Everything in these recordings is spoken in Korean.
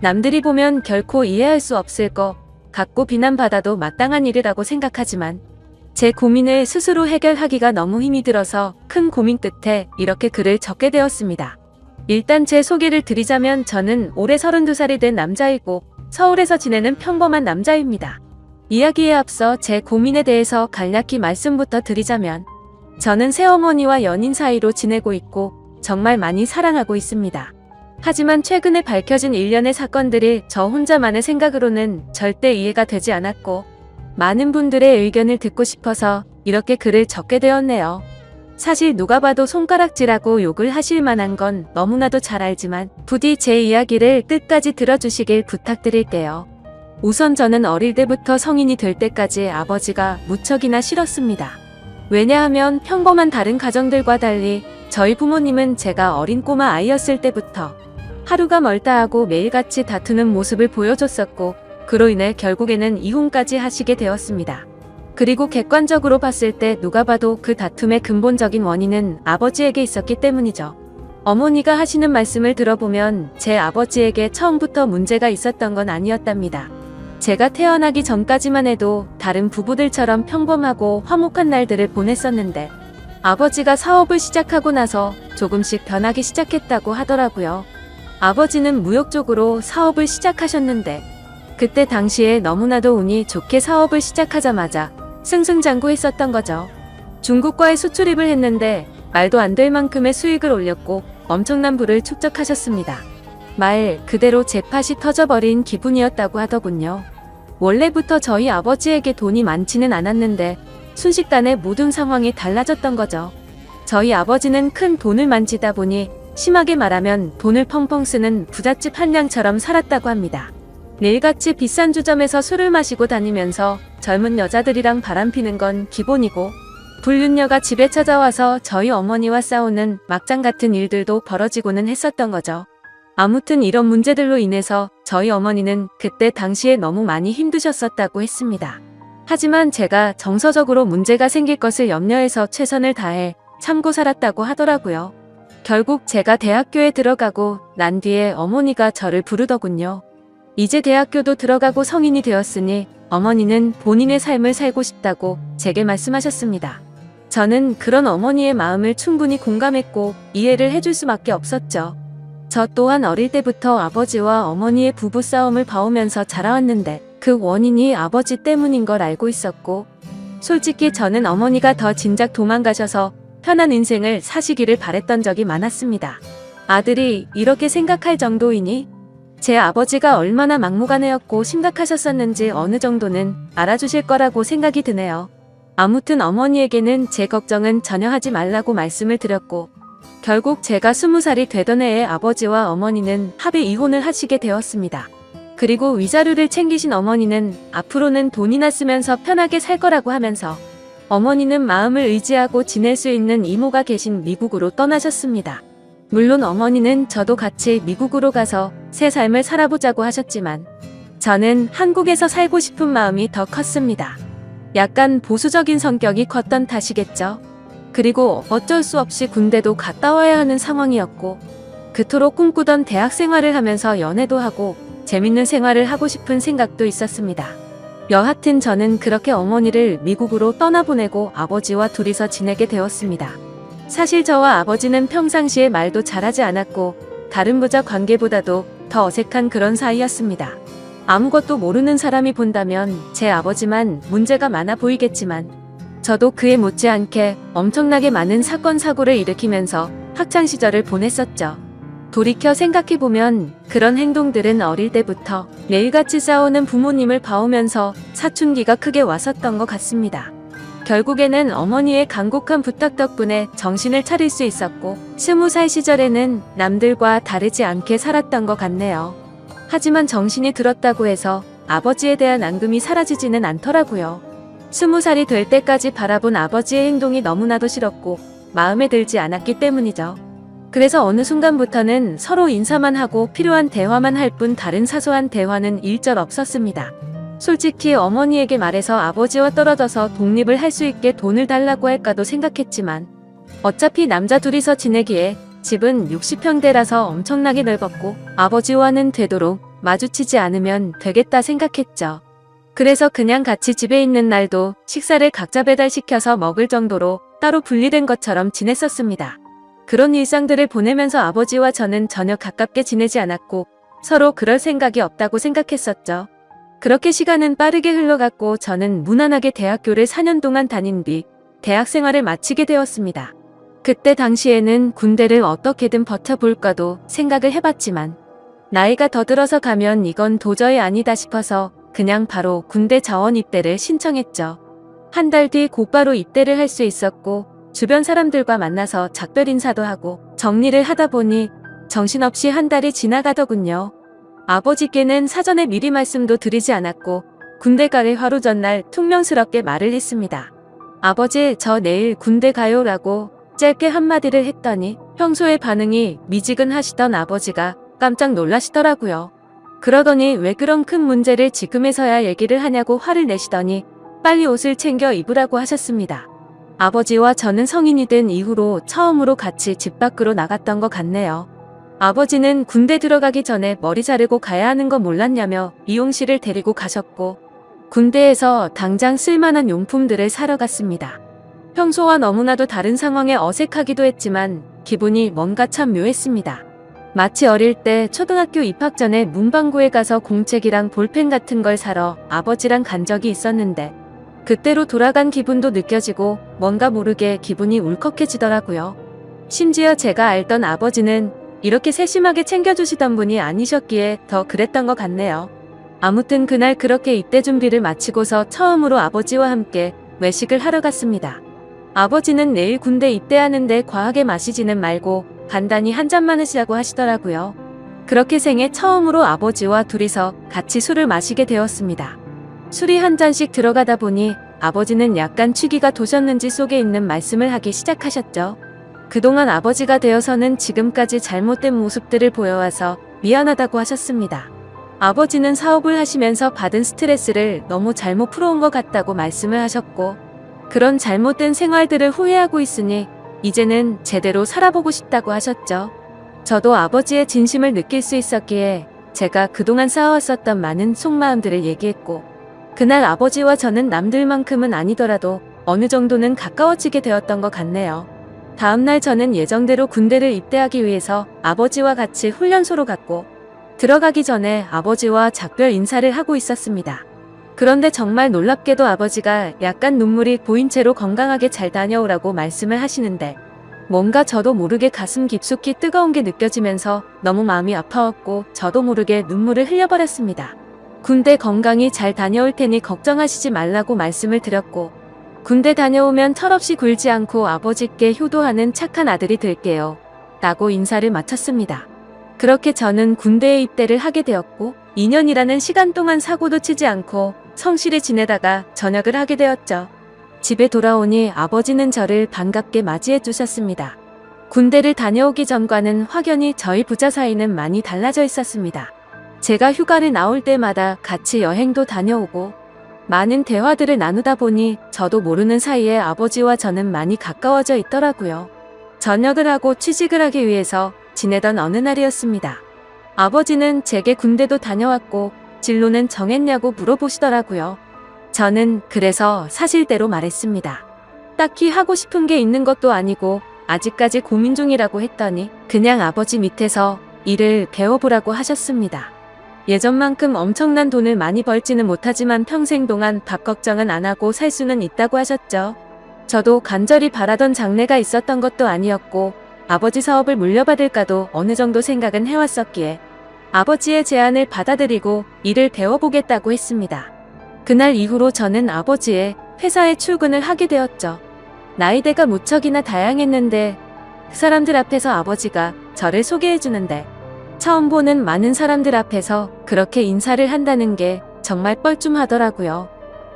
남들이 보면 결코 이해할 수 없을 것 같고 비난받아도 마땅한 일이라고 생각하지만 제 고민을 스스로 해결하기가 너무 힘이 들어서 큰 고민 끝에 이렇게 글을 적게 되었습니다. 일단 제 소개를 드리자면 저는 올해 32살이 된 남자이고 서울에서 지내는 평범한 남자입니다. 이야기에 앞서 제 고민에 대해서 간략히 말씀부터 드리자면 저는 새어머니와 연인 사이로 지내고 있고 정말 많이 사랑하고 있습니다. 하지만 최근에 밝혀진 일련의 사건들이 저 혼자만의 생각으로는 절대 이해가 되지 않았고 많은 분들의 의견을 듣고 싶어서 이렇게 글을 적게 되었네요. 사실 누가 봐도 손가락질하고 욕을 하실 만한 건 너무나도 잘 알지만 부디 제 이야기를 끝까지 들어주시길 부탁드릴게요. 우선 저는 어릴 때부터 성인이 될 때까지 아버지가 무척이나 싫었습니다. 왜냐하면 평범한 다른 가정들과 달리 저희 부모님은 제가 어린 꼬마 아이였을 때부터 하루가 멀다 하고 매일같이 다투는 모습을 보여줬었고 그로 인해 결국에는 이혼까지 하시게 되었습니다. 그리고 객관적으로 봤을 때 누가 봐도 그 다툼의 근본적인 원인은 아버지에게 있었기 때문이죠. 어머니가 하시는 말씀을 들어보면 제 아버지에게 처음부터 문제가 있었던 건 아니었답니다. 제가 태어나기 전까지만 해도 다른 부부들처럼 평범하고 화목한 날들을 보냈었는데 아버지가 사업을 시작하고 나서 조금씩 변하기 시작했다고 하더라고요. 아버지는 무역 쪽으로 사업을 시작하셨는데 그때 당시에 너무나도 운이 좋게 사업을 시작하자마자 승승장구했었던 거죠. 중국과의 수출입을 했는데 말도 안 될 만큼의 수익을 올렸고 엄청난 부를 축적하셨습니다. 말 그대로 잭팟이 터져버린 기분이었다고 하더군요. 원래부터 저희 아버지에게 돈이 많지는 않았는데 순식간에 모든 상황이 달라졌던 거죠. 저희 아버지는 큰 돈을 만지다 보니 심하게 말하면 돈을 펑펑 쓰는 부잣집 한량처럼 살았다고 합니다. 매일같이 비싼 주점에서 술을 마시고 다니면서 젊은 여자들이랑 바람피는 건 기본이고 불륜녀가 집에 찾아와서 저희 어머니와 싸우는 막장 같은 일들도 벌어지고는 했었던 거죠. 아무튼 이런 문제들로 인해서 저희 어머니는 그때 당시에 너무 많이 힘드셨었다고 했습니다. 하지만 제가 정서적으로 문제가 생길 것을 염려해서 최선을 다해 참고 살았다고 하더라고요. 결국 제가 대학교에 들어가고 난 뒤에 어머니가 저를 부르더군요. 이제 대학교도 들어가고 성인이 되었으니 어머니는 본인의 삶을 살고 싶다고 제게 말씀하셨습니다. 저는 그런 어머니의 마음을 충분히 공감했고 이해를 해줄 수밖에 없었죠. 저 또한 어릴 때부터 아버지와 어머니의 부부싸움을 봐오면서 자라왔는데 그 원인이 아버지 때문인 걸 알고 있었고 솔직히 저는 어머니가 더 진작 도망가셔서 편한 인생을 사시기를 바랬던 적이 많았습니다. 아들이 이렇게 생각할 정도이니 제 아버지가 얼마나 막무가내였고 심각하셨었는지 어느 정도는 알아주실 거라고 생각이 드네요. 아무튼 어머니에게는 제 걱정은 전혀 하지 말라고 말씀을 드렸고 결국 제가 20살이 되던 해에 아버지와 어머니는 합의 이혼을 하시게 되었습니다. 그리고 위자료를 챙기신 어머니는 앞으로는 돈이나 쓰면서 편하게 살 거라고 하면서 어머니는 마음을 의지하고 지낼 수 있는 이모가 계신 미국으로 떠나셨습니다. 물론 어머니는 저도 같이 미국으로 가서 새 삶을 살아보자고 하셨지만 저는 한국에서 살고 싶은 마음이 더 컸습니다. 약간 보수적인 성격이 컸던 탓이겠죠. 그리고 어쩔 수 없이 군대도 갔다 와야 하는 상황이었고 그토록 꿈꾸던 대학 생활을 하면서 연애도 하고 재밌는 생활을 하고 싶은 생각도 있었습니다. 여하튼 저는 그렇게 어머니를 미국으로 떠나보내고 아버지와 둘이서 지내게 되었습니다. 사실 저와 아버지는 평상시에 말도 잘하지 않았고 다른 부자 관계보다도 더 어색한 그런 사이였습니다. 아무것도 모르는 사람이 본다면 제 아버지만 문제가 많아 보이겠지만 저도 그에 못지않게 엄청나게 많은 사건 사고를 일으키면서 학창시절을 보냈었죠. 돌이켜 생각해보면 그런 행동들은 어릴 때부터 매일같이 싸우는 부모님을 봐오면서 사춘기가 크게 왔었던 것 같습니다. 결국에는 어머니의 간곡한 부탁 덕분에 정신을 차릴 수 있었고 20살 시절에는 남들과 다르지 않게 살았던 것 같네요. 하지만 정신이 들었다고 해서 아버지에 대한 앙금이 사라지지는 않더라고요. 20살이 될 때까지 바라본 아버지의 행동이 너무나도 싫었고 마음에 들지 않았기 때문이죠. 그래서 어느 순간부터는 서로 인사만 하고 필요한 대화만 할 뿐 다른 사소한 대화는 일절 없었습니다. 솔직히 어머니에게 말해서 아버지와 떨어져서 독립을 할 수 있게 돈을 달라고 할까도 생각했지만 어차피 남자 둘이서 지내기에 집은 60평대라서 엄청나게 넓었고 아버지와는 되도록 마주치지 않으면 되겠다 생각했죠. 그래서 그냥 같이 집에 있는 날도 식사를 각자 배달시켜서 먹을 정도로 따로 분리된 것처럼 지냈었습니다. 그런 일상들을 보내면서 아버지와 저는 전혀 가깝게 지내지 않았고 서로 그럴 생각이 없다고 생각했었죠. 그렇게 시간은 빠르게 흘러갔고 저는 무난하게 대학교를 4년 동안 다닌 뒤 대학 생활을 마치게 되었습니다. 그때 당시에는 군대를 어떻게든 버텨볼까도 생각을 해봤지만 나이가 더 들어서 가면 이건 도저히 아니다 싶어서 그냥 바로 군대 자원 입대를 신청했죠. 한 달 뒤 곧바로 입대를 할 수 있었고 주변 사람들과 만나서 작별 인사도 하고 정리를 하다 보니 정신없이 한 달이 지나가더군요. 아버지께는 사전에 미리 말씀도 드리지 않았고 군대 가기 하루 전날 퉁명스럽게 말을 했습니다. 아버지, 저 내일 군대 가요 라고 짧게 한마디를 했더니 평소의 반응이 미지근하시던 아버지가 깜짝 놀라시더라고요. 그러더니 왜 그런 큰 문제를 지금에서야 얘기를 하냐고 화를 내시더니 빨리 옷을 챙겨 입으라고 하셨습니다. 아버지와 저는 성인이 된 이후로 처음으로 같이 집 밖으로 나갔던 것 같네요. 아버지는 군대 들어가기 전에 머리 자르고 가야 하는 거 몰랐냐며 미용실을 데리고 가셨고 군대에서 당장 쓸만한 용품들을 사러 갔습니다. 평소와 너무나도 다른 상황에 어색하기도 했지만 기분이 뭔가 참 묘했습니다. 마치 어릴 때 초등학교 입학 전에 문방구에 가서 공책이랑 볼펜 같은 걸 사러 아버지랑 간 적이 있었는데 그때로 돌아간 기분도 느껴지고 뭔가 모르게 기분이 울컥해지더라고요. 심지어 제가 알던 아버지는 이렇게 세심하게 챙겨주시던 분이 아니셨기에 더 그랬던 것 같네요. 아무튼 그날 그렇게 입대 준비를 마치고서 처음으로 아버지와 함께 외식을 하러 갔습니다. 아버지는 내일 군대 입대하는데 과하게 마시지는 말고 간단히 한 잔만 하시라고 하시더라고요. 그렇게 생애 처음으로 아버지와 둘이서 같이 술을 마시게 되었습니다. 술이 한 잔씩 들어가다 보니 아버지는 약간 취기가 도셨는지 속에 있는 말씀을 하기 시작하셨죠. 그동안 아버지가 되어서는 지금까지 잘못된 모습들을 보여와서 미안하다고 하셨습니다. 아버지는 사업을 하시면서 받은 스트레스를 너무 잘못 풀어온 것 같다고 말씀을 하셨고 그런 잘못된 생활들을 후회하고 있으니 이제는 제대로 살아보고 싶다고 하셨죠. 저도 아버지의 진심을 느낄 수 있었기에 제가 그동안 쌓아왔었던 많은 속마음들을 얘기했고 그날 아버지와 저는 남들만큼은 아니더라도 어느 정도는 가까워지게 되었던 것 같네요. 다음날 저는 예정대로 군대를 입대하기 위해서 아버지와 같이 훈련소로 갔고 들어가기 전에 아버지와 작별 인사를 하고 있었습니다. 그런데 정말 놀랍게도 아버지가 약간 눈물이 보인 채로 건강하게 잘 다녀오라고 말씀을 하시는데 뭔가 저도 모르게 가슴 깊숙이 뜨거운 게 느껴지면서 너무 마음이 아파왔고 저도 모르게 눈물을 흘려버렸습니다. 군대 건강히 잘 다녀올 테니 걱정하시지 말라고 말씀을 드렸고 군대 다녀오면 철없이 굴지 않고 아버지께 효도하는 착한 아들이 될게요 라고 인사를 마쳤습니다. 그렇게 저는 군대에 입대를 하게 되었고 2년이라는 시간 동안 사고도 치지 않고 성실히 지내다가 전역을 하게 되었죠. 집에 돌아오니 아버지는 저를 반갑게 맞이해 주셨습니다. 군대를 다녀오기 전과는 확연히 저희 부자 사이는 많이 달라져 있었습니다. 제가 휴가를 나올 때마다 같이 여행도 다녀오고 많은 대화들을 나누다 보니 저도 모르는 사이에 아버지와 저는 많이 가까워져 있더라고요. 전역을 하고 취직을 하기 위해서 지내던 어느 날이었습니다. 아버지는 제게 군대도 다녀왔고 진로는 정했냐고 물어보시더라고요. 저는 그래서 사실대로 말했습니다. 딱히 하고 싶은 게 있는 것도 아니고 아직까지 고민 중이라고 했더니 그냥 아버지 밑에서 일을 배워보라고 하셨습니다. 예전만큼 엄청난 돈을 많이 벌지는 못하지만 평생 동안 밥 걱정은 안 하고 살 수는 있다고 하셨죠. 저도 간절히 바라던 장래가 있었던 것도 아니었고 아버지 사업을 물려받을까도 어느 정도 생각은 해왔었기에 아버지의 제안을 받아들이고 일을 배워보겠다고 했습니다. 그날 이후로 저는 아버지의 회사에 출근을 하게 되었죠. 나이대가 무척이나 다양했는데 그 사람들 앞에서 아버지가 저를 소개해주는데 처음 보는 많은 사람들 앞에서 그렇게 인사를 한다는 게 정말 뻘쭘하더라고요.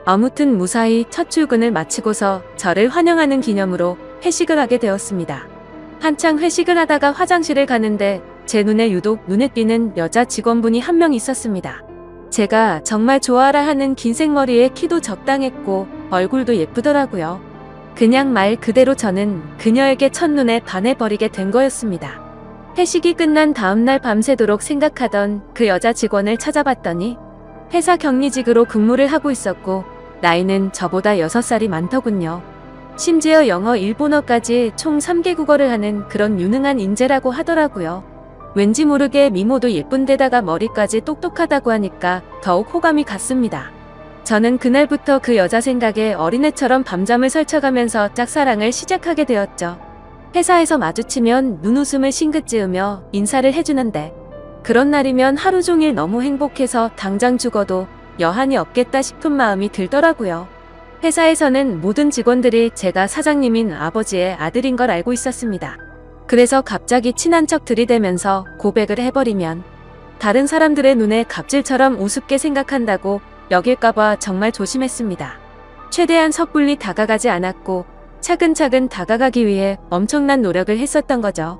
아무튼 무사히 첫 출근을 마치고서 저를 환영하는 기념으로 회식을 하게 되었습니다. 한창 회식을 하다가 화장실을 가는데 제 눈에 유독 눈에 띄는 여자 직원분이 한 명 있었습니다. 제가 정말 좋아라 하는 긴 생머리에 키도 적당했고 얼굴도 예쁘더라고요. 그냥 말 그대로 저는 그녀에게 첫눈에 반해버리게 된 거였습니다. 회식이 끝난 다음날 밤새도록 생각하던 그 여자 직원을 찾아봤더니 회사 격리직으로 근무를 하고 있었고 나이는 저보다 6살이 많더군요. 심지어 영어, 일본어까지 총 3개 국어를 하는 그런 유능한 인재라고 하더라고요. 왠지 모르게 미모도 예쁜데다가 머리까지 똑똑하다고 하니까 더욱 호감이 갔습니다. 저는 그날부터 그 여자 생각에 어린애처럼 밤잠을 설쳐가면서 짝사랑을 시작하게 되었죠. 회사에서 마주치면 눈웃음을 싱긋 지으며 인사를 해주는데 그런 날이면 하루 종일 너무 행복해서 당장 죽어도 여한이 없겠다 싶은 마음이 들더라고요. 회사에서는 모든 직원들이 제가 사장님인 아버지의 아들인 걸 알고 있었습니다. 그래서 갑자기 친한 척 들이대면서 고백을 해버리면 다른 사람들의 눈에 갑질처럼 우습게 생각한다고 여길까봐 정말 조심했습니다. 최대한 섣불리 다가가지 않았고 차근차근 다가가기 위해 엄청난 노력을 했었던 거죠.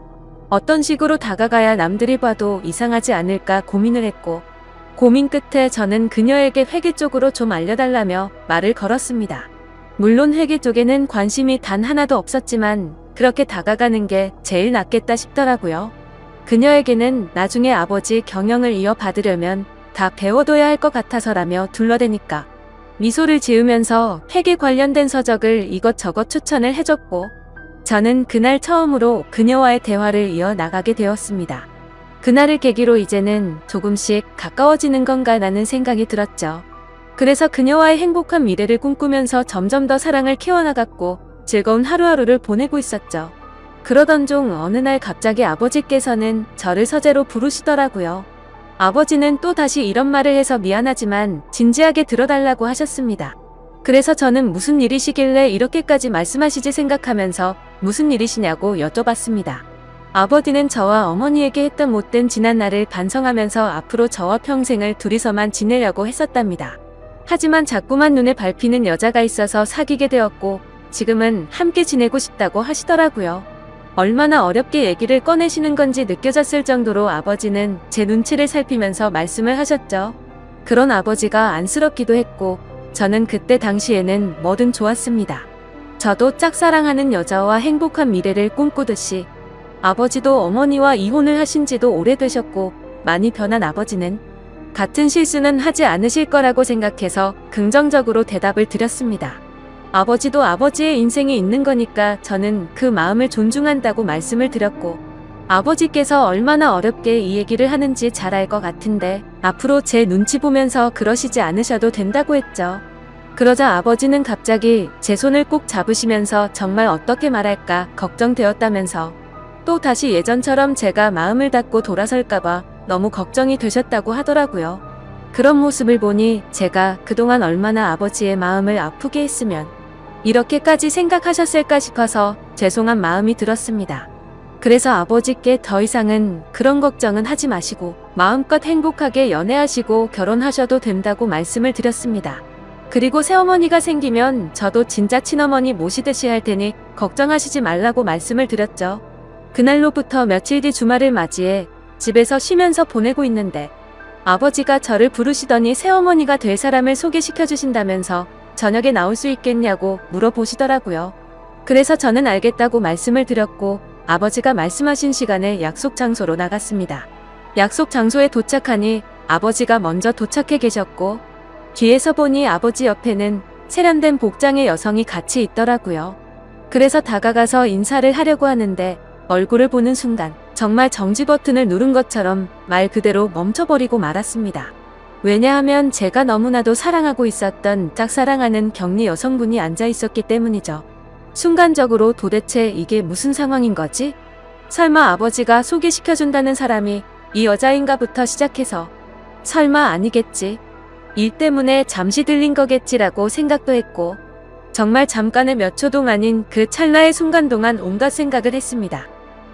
어떤 식으로 다가가야 남들이 봐도 이상하지 않을까 고민을 했고 고민 끝에 저는 그녀에게 회계 쪽으로 좀 알려달라며 말을 걸었습니다. 물론 회계 쪽에는 관심이 단 하나도 없었지만 그렇게 다가가는 게 제일 낫겠다 싶더라고요. 그녀에게는 나중에 아버지 경영을 이어받으려면 다 배워둬야 할 것 같아서라며 둘러대니까 미소를 지으면서 회계 관련된 서적을 이것저것 추천을 해줬고 저는 그날 처음으로 그녀와의 대화를 이어나가게 되었습니다. 그날을 계기로 이제는 조금씩 가까워지는 건가라는 생각이 들었죠. 그래서 그녀와의 행복한 미래를 꿈꾸면서 점점 더 사랑을 키워나갔고 즐거운 하루하루를 보내고 있었죠. 그러던 중 어느 날 갑자기 아버지께서는 저를 서재로 부르시더라고요. 아버지는 또 다시 이런 말을 해서 미안하지만 진지하게 들어달라고 하셨습니다. 그래서 저는 무슨 일이시길래 이렇게까지 말씀하시지 생각하면서 무슨 일이시냐고 여쭤봤습니다. 아버지는 저와 어머니에게 했던 못된 지난 날을 반성하면서 앞으로 저와 평생을 둘이서만 지내려고 했었답니다. 하지만 자꾸만 눈에 밟히는 여자가 있어서 사귀게 되었고 지금은 함께 지내고 싶다고 하시더라고요. 얼마나 어렵게 얘기를 꺼내시는 건지 느껴졌을 정도로 아버지는 제 눈치를 살피면서 말씀을 하셨죠. 그런 아버지가 안쓰럽기도 했고 저는 그때 당시에는 뭐든 좋았습니다. 저도 짝사랑하는 여자와 행복한 미래를 꿈꾸듯이 아버지도 어머니와 이혼을 하신 지도 오래되셨고 많이 변한 아버지는 같은 실수는 하지 않으실 거라고 생각해서 긍정적으로 대답을 드렸습니다. 아버지도 아버지의 인생이 있는 거니까 저는 그 마음을 존중한다고 말씀을 드렸고 아버지께서 얼마나 어렵게 이 얘기를 하는지 잘 알 것 같은데 앞으로 제 눈치 보면서 그러시지 않으셔도 된다고 했죠. 그러자 아버지는 갑자기 제 손을 꼭 잡으시면서 정말 어떻게 말할까 걱정되었다면서 또 다시 예전처럼 제가 마음을 닫고 돌아설까봐 너무 걱정이 되셨다고 하더라고요. 그런 모습을 보니 제가 그동안 얼마나 아버지의 마음을 아프게 했으면 이렇게까지 생각하셨을까 싶어서 죄송한 마음이 들었습니다. 그래서 아버지께 더 이상은 그런 걱정은 하지 마시고 마음껏 행복하게 연애하시고 결혼하셔도 된다고 말씀을 드렸습니다. 그리고 새어머니가 생기면 저도 진짜 친어머니 모시듯이 할 테니 걱정하시지 말라고 말씀을 드렸죠. 그날로부터 며칠 뒤 주말을 맞이해 집에서 쉬면서 보내고 있는데 아버지가 저를 부르시더니 새어머니가 될 사람을 소개시켜 주신다면서 저녁에 나올 수 있겠냐고 물어보시더라고요. 그래서 저는 알겠다고 말씀을 드렸고 아버지가 말씀하신 시간에 약속 장소로 나갔습니다. 약속 장소에 도착하니 아버지가 먼저 도착해 계셨고 뒤에서 보니 아버지 옆에는 세련된 복장의 여성이 같이 있더라고요. 그래서 다가가서 인사를 하려고 하는데 얼굴을 보는 순간 정말 정지 버튼을 누른 것처럼 말 그대로 멈춰버리고 말았습니다. 왜냐하면 제가 너무나도 사랑하고 있었던 짝사랑하는 격리 여성분이 앉아 있었기 때문이죠. 순간적으로 도대체 이게 무슨 상황인 거지? 설마 아버지가 소개시켜준다는 사람이 이 여자인가부터 시작해서 설마 아니겠지? 일 때문에 잠시 들린 거겠지라고 생각도 했고 정말 잠깐의 몇 초 동안인 그 찰나의 순간 동안 온갖 생각을 했습니다.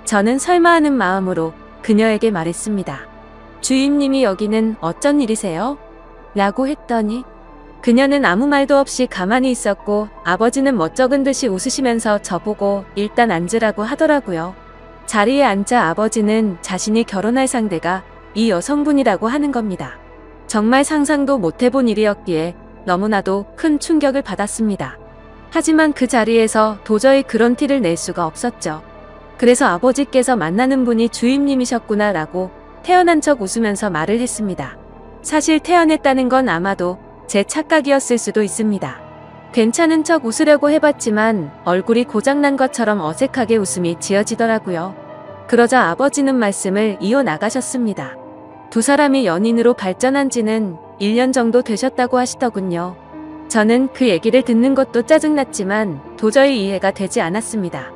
저는 설마 하는 마음으로 그녀에게 말했습니다. 주임님이 여기는 어쩐 일이세요? 라고 했더니 그녀는 아무 말도 없이 가만히 있었고 아버지는 멋쩍은 듯이 웃으시면서 저보고 일단 앉으라고 하더라고요. 자리에 앉자 아버지는 자신이 결혼할 상대가 이 여성분이라고 하는 겁니다. 정말 상상도 못해본 일이었기에 너무나도 큰 충격을 받았습니다. 하지만 그 자리에서 도저히 그런 티를 낼 수가 없었죠. 그래서 아버지께서 만나는 분이 주임님이셨구나 라고 태연한 척 웃으면서 말을 했습니다. 사실 태연했다는 건 아마도 제 착각이었을 수도 있습니다. 괜찮은 척 웃으려고 해봤지만 얼굴이 고장난 것처럼 어색하게 웃음이 지어지더라고요. 그러자 아버지는 말씀을 이어나가셨습니다. 두 사람이 연인으로 발전한 지는 1년 정도 되셨다고 하시더군요. 저는 그 얘기를 듣는 것도 짜증났지만 도저히 이해가 되지 않았습니다.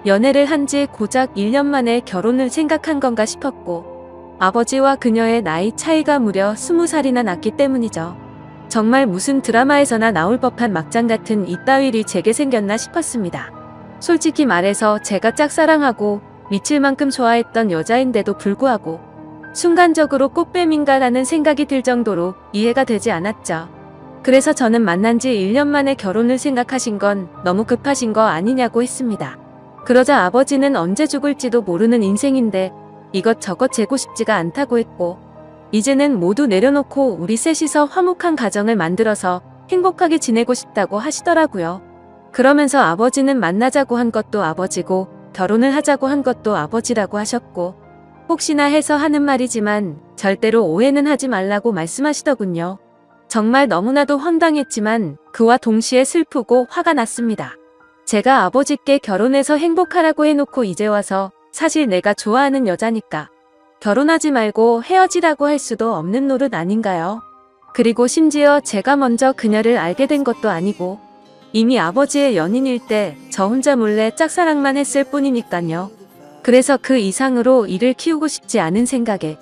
연애를 한 지 고작 1년 만에 결혼을 생각한 건가 싶었고 아버지와 그녀의 나이 차이가 무려 20살이나 났기 때문이죠. 정말 무슨 드라마에서나 나올 법한 막장 같은 이따위 일이 제게 생겼나 싶었습니다. 솔직히 말해서 제가 짝사랑하고 미칠 만큼 좋아했던 여자인데도 불구하고 순간적으로 꽃뱀인가라는 생각이 들 정도로 이해가 되지 않았죠. 그래서 저는 만난 지 1년 만에 결혼을 생각하신 건 너무 급하신 거 아니냐고 했습니다. 그러자 아버지는 언제 죽을지도 모르는 인생인데 이것저것 재고 싶지가 않다고 했고 이제는 모두 내려놓고 우리 셋이서 화목한 가정을 만들어서 행복하게 지내고 싶다고 하시더라고요. 그러면서 아버지는 만나자고 한 것도 아버지고 결혼을 하자고 한 것도 아버지라고 하셨고 혹시나 해서 하는 말이지만 절대로 오해는 하지 말라고 말씀하시더군요. 정말 너무나도 황당했지만 그와 동시에 슬프고 화가 났습니다. 제가 아버지께 결혼해서 행복하라고 해놓고 이제 와서 사실 내가 좋아하는 여자니까 결혼하지 말고 헤어지라고 할 수도 없는 노릇 아닌가요? 그리고 심지어 제가 먼저 그녀를 알게 된 것도 아니고 이미 아버지의 연인일 때 저 혼자 몰래 짝사랑만 했을 뿐이니까요. 그래서 그 이상으로 이를 키우고 싶지 않은 생각에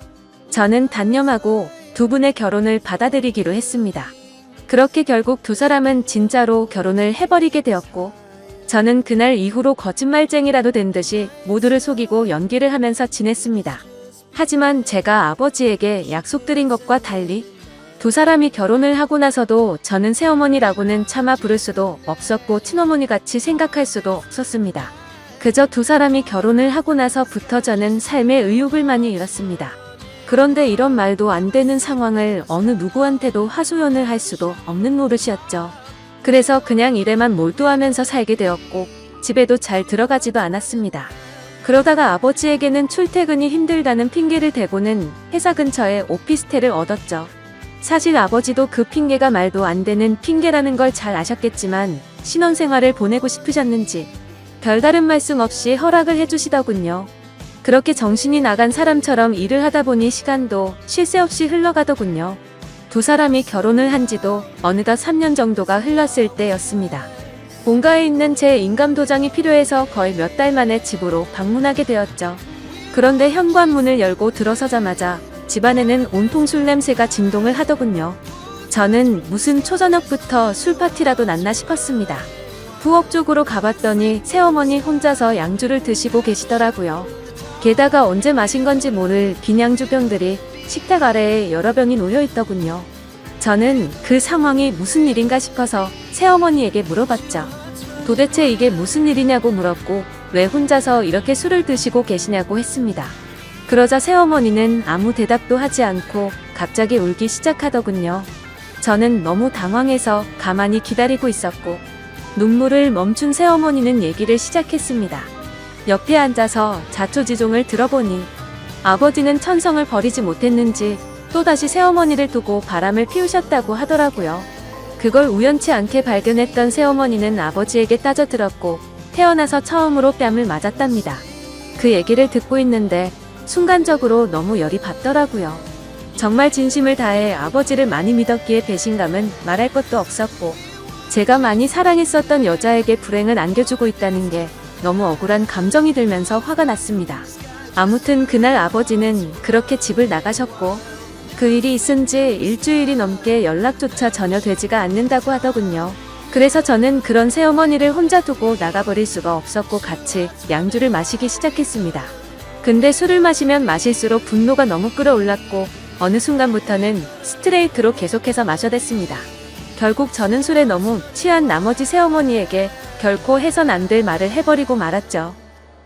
저는 단념하고 두 분의 결혼을 받아들이기로 했습니다. 그렇게 결국 두 사람은 진짜로 결혼을 해버리게 되었고 저는 그날 이후로 거짓말쟁이라도 된 듯이 모두를 속이고 연기를 하면서 지냈습니다. 하지만 제가 아버지에게 약속드린 것과 달리 두 사람이 결혼을 하고 나서도 저는 새어머니라고는 차마 부를 수도 없었고 친어머니같이 생각할 수도 없었습니다. 그저 두 사람이 결혼을 하고 나서부터 저는 삶의 의욕을 많이 잃었습니다. 그런데 이런 말도 안 되는 상황을 어느 누구한테도 하소연을 할 수도 없는 노릇이었죠. 그래서 그냥 일에만 몰두하면서 살게 되었고 집에도 잘 들어가지도 않았습니다. 그러다가 아버지에게는 출퇴근이 힘들다는 핑계를 대고는 회사 근처에 오피스텔을 얻었죠. 사실 아버지도 그 핑계가 말도 안 되는 핑계라는 걸 잘 아셨겠지만 신혼생활을 보내고 싶으셨는지 별다른 말씀 없이 허락을 해주시더군요. 그렇게 정신이 나간 사람처럼 일을 하다 보니 시간도 쉴 새 없이 흘러가더군요. 두 사람이 결혼을 한 지도 어느덧 3년 정도가 흘렀을 때였습니다. 본가에 있는 제 인감도장이 필요해서 거의 몇 달 만에 집으로 방문하게 되었죠. 그런데 현관문을 열고 들어서자마자 집안에는 온통 술 냄새가 진동을 하더군요. 저는 무슨 초저녁부터 술 파티라도 났나 싶었습니다. 부엌 쪽으로 가봤더니 새어머니 혼자서 양주를 드시고 계시더라고요. 게다가 언제 마신 건지 모를 빈 양주병들이 식탁 아래에 여러 병이 놓여있더군요. 저는 그 상황이 무슨 일인가 싶어서 새어머니에게 물어봤죠. 도대체 이게 무슨 일이냐고 물었고 왜 혼자서 이렇게 술을 드시고 계시냐고 했습니다. 그러자 새어머니는 아무 대답도 하지 않고 갑자기 울기 시작하더군요. 저는 너무 당황해서 가만히 기다리고 있었고 눈물을 멈춘 새어머니는 얘기를 시작했습니다. 옆에 앉아서 자초지종을 들어보니 아버지는 천성을 버리지 못했는지 또다시 새어머니를 두고 바람을 피우셨다고 하더라고요. 그걸 우연치 않게 발견했던 새어머니는 아버지에게 따져들었고 태어나서 처음으로 뺨을 맞았답니다. 그 얘기를 듣고 있는데 순간적으로 너무 열이 받더라고요. 정말 진심을 다해 아버지를 많이 믿었기에 배신감은 말할 것도 없었고 제가 많이 사랑했었던 여자에게 불행을 안겨주고 있다는 게 너무 억울한 감정이 들면서 화가 났습니다. 아무튼 그날 아버지는 그렇게 집을 나가셨고 그 일이 있은 지 일주일이 넘게 연락조차 전혀 되지가 않는다고 하더군요. 그래서 저는 그런 새어머니를 혼자 두고 나가버릴 수가 없었고 같이 양주를 마시기 시작했습니다. 근데 술을 마시면 마실수록 분노가 너무 끌어올랐고 어느 순간부터는 스트레이트로 계속해서 마셔댔습니다. 결국 저는 술에 너무 취한 나머지 새어머니에게 결코 해선 안 될 말을 해버리고 말았죠.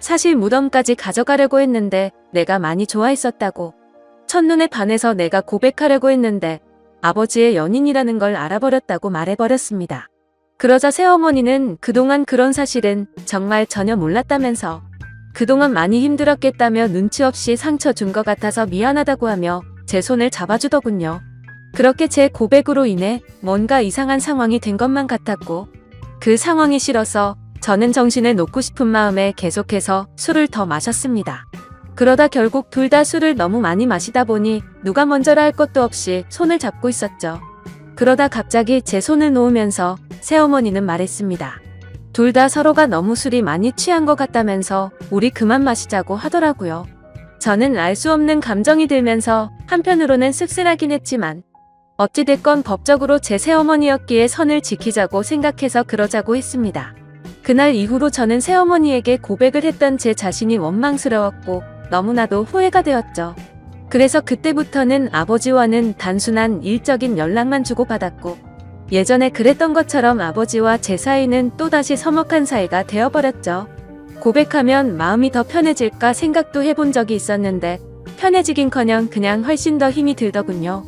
사실 무덤까지 가져가려고 했는데 내가 많이 좋아했었다고. 첫눈에 반해서 내가 고백하려고 했는데 아버지의 연인이라는 걸 알아버렸다고 말해버렸습니다. 그러자 새어머니는 그동안 그런 사실은 정말 전혀 몰랐다면서 그동안 많이 힘들었겠다며 눈치 없이 상처 준 것 같아서 미안하다고 하며 제 손을 잡아주더군요. 그렇게 제 고백으로 인해 뭔가 이상한 상황이 된 것만 같았고 그 상황이 싫어서 저는 정신을 놓고 싶은 마음에 계속해서 술을 더 마셨습니다. 그러다 결국 둘 다 술을 너무 많이 마시다 보니 누가 먼저라 할 것도 없이 손을 잡고 있었죠. 그러다 갑자기 제 손을 놓으면서 새어머니는 말했습니다. 둘 다 서로가 너무 술이 많이 취한 것 같다면서 우리 그만 마시자고 하더라고요. 저는 알 수 없는 감정이 들면서 한편으로는 씁쓸하긴 했지만 어찌됐건 법적으로 제 새어머니였기에 선을 지키자고 생각해서 그러자고 했습니다. 그날 이후로 저는 새어머니에게 고백을 했던 제 자신이 원망스러웠고 너무나도 후회가 되었죠. 그래서 그때부터는 아버지와는 단순한 일적인 연락만 주고받았고 예전에 그랬던 것처럼 아버지와 제 사이는 또다시 서먹한 사이가 되어버렸죠. 고백하면 마음이 더 편해질까 생각도 해본 적이 있었는데 편해지긴커녕 그냥 훨씬 더 힘이 들더군요.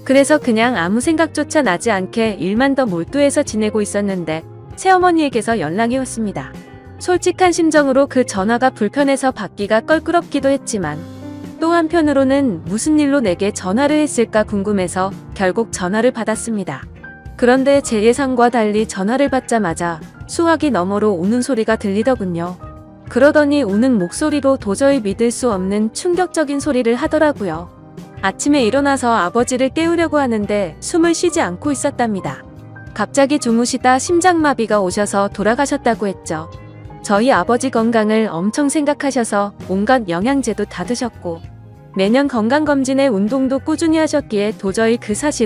그래서 그냥 아무 생각조차 나지 않게 일만 더 몰두해서 지내고 있었는데 새어머니에게서 연락이 왔습니다. 솔직한 심정으로 그 전화가 불편해서 받기가 껄끄럽기도 했지만 또 한편으로는 무슨 일로 내게 전화를 했을까 궁금해서 결국 전화를 받았습니다. 그런데 제 예상과 달리 전화를 받자마자 수화기 너머로 우는 소리가 들리더군요. 그러더니 우는 목소리로 도저히 믿을 수 없는 충격적인 소리를 하더라고요. 아침에 일어나서 아버지를 깨우려고 하는데 숨을 쉬지 않고 있었답니다. 갑자기 주무시다 심장마비가 오셔서 돌아가셨다고 했죠. 저희 아버지 건강을 엄청 생각하셔서 온갖 영양제도 다 드셨고 매년 건강검진에 운동도 꾸준히 하셨기에 도저히 그 사실